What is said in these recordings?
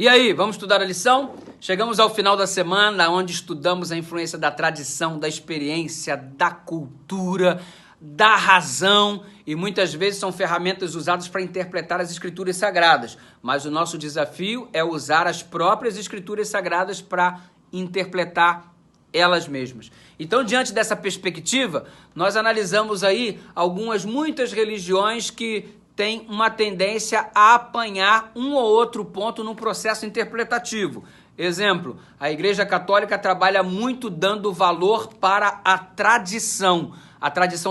E aí, vamos estudar a lição? Chegamos ao final da semana, onde estudamos a influência da tradição, da experiência, da cultura, da razão, e muitas vezes são ferramentas usadas para interpretar as escrituras sagradas. Mas o nosso desafio é usar as próprias escrituras sagradas para interpretar elas mesmas. Então, diante dessa perspectiva, nós analisamos aí muitas religiões que têm uma tendência a apanhar um ou outro ponto no processo interpretativo. Exemplo, a Igreja Católica trabalha muito dando valor para a tradição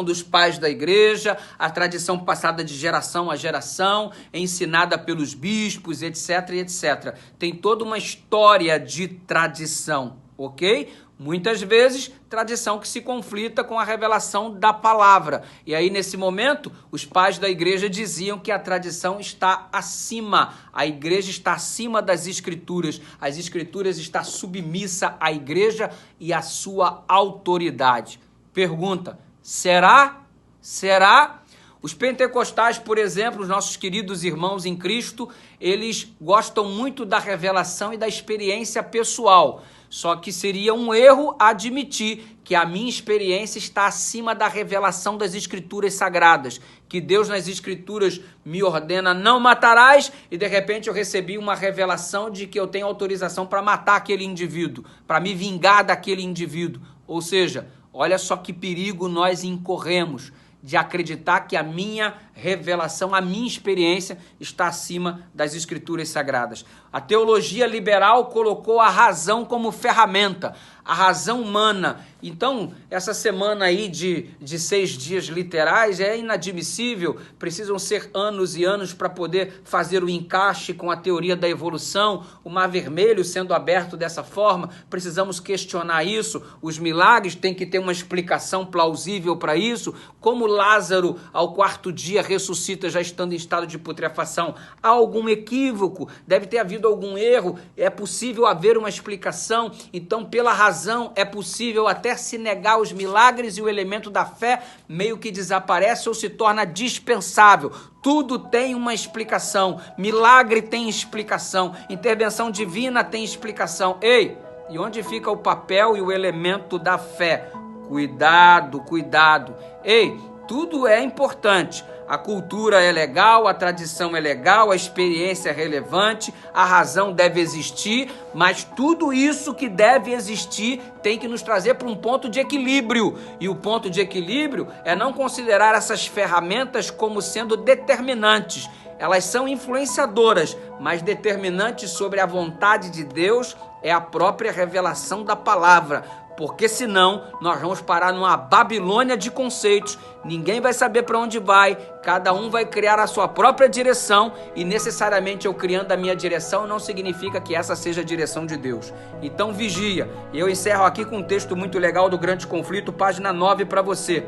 dos pais da igreja, a tradição passada de geração a geração, ensinada pelos bispos, etc, etc. Tem toda uma história de tradição, ok? Muitas vezes, tradição que se conflita com a revelação da palavra. E aí, nesse momento, os pais da igreja diziam que a tradição está acima. A igreja está acima das escrituras. As escrituras estão submissa à igreja e à sua autoridade. Pergunta, será? Será? Os pentecostais, por exemplo, os nossos queridos irmãos em Cristo, eles gostam muito da revelação e da experiência pessoal. Só que seria um erro admitir que a minha experiência está acima da revelação das escrituras sagradas, que Deus nas escrituras me ordena não matarás e de repente eu recebi uma revelação de que eu tenho autorização para matar aquele indivíduo, para me vingar daquele indivíduo. Ou seja, olha só que perigo nós incorremos de acreditar que a minha revelação, a minha experiência está acima das escrituras sagradas. A teologia liberal colocou a razão como ferramenta, a razão humana. Então, essa semana aí de 6 dias literais é inadmissível, precisam ser anos e anos para poder fazer o encaixe com a teoria da evolução, o mar vermelho sendo aberto dessa forma, precisamos questionar isso, os milagres têm que ter uma explicação plausível para isso, como Lázaro ao 4º dia ressuscita já estando em estado de putrefação, há algum equívoco, deve ter havido algum erro, é possível haver uma explicação, então pela razão é possível até se negar os milagres e o elemento da fé meio que desaparece ou se torna dispensável. Tudo tem uma explicação, milagre tem explicação, intervenção divina tem explicação. Ei, e onde fica o papel e o elemento da fé? Cuidado, cuidado. Ei, tudo é importante. A cultura é legal, a tradição é legal, a experiência é relevante, a razão deve existir, mas tudo isso que deve existir tem que nos trazer para um ponto de equilíbrio. E o ponto de equilíbrio é não considerar essas ferramentas como sendo determinantes. Elas são influenciadoras, mas determinantes sobre a vontade de Deus é a própria revelação da palavra. Porque senão nós vamos parar numa Babilônia de conceitos, ninguém vai saber para onde vai, cada um vai criar a sua própria direção e necessariamente eu criando a minha direção não significa que essa seja a direção de Deus. Então vigia. E eu encerro aqui com um texto muito legal do Grande Conflito, página 9 para você.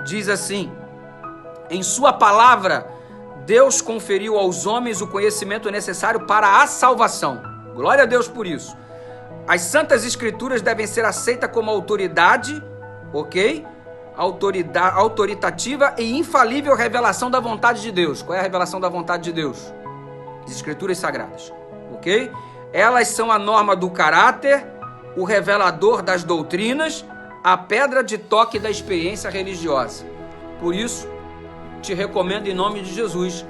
Diz assim: em sua palavra, Deus conferiu aos homens o conhecimento necessário para a salvação. Glória a Deus por isso. As Santas Escrituras devem ser aceitas como autoridade, ok? Autoritativa e infalível revelação da vontade de Deus. Qual é a revelação da vontade de Deus? As Escrituras Sagradas, ok? Elas são a norma do caráter, o revelador das doutrinas, a pedra de toque da experiência religiosa. Por isso, te recomendo em nome de Jesus,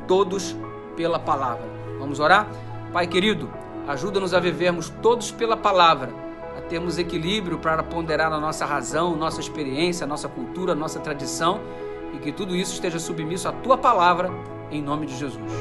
todos pela palavra. Vamos orar? Pai querido, ajuda-nos a vivermos todos pela palavra, a termos equilíbrio para ponderar a nossa razão, nossa experiência, nossa cultura, nossa tradição e que tudo isso esteja submisso à Tua palavra, em nome de Jesus.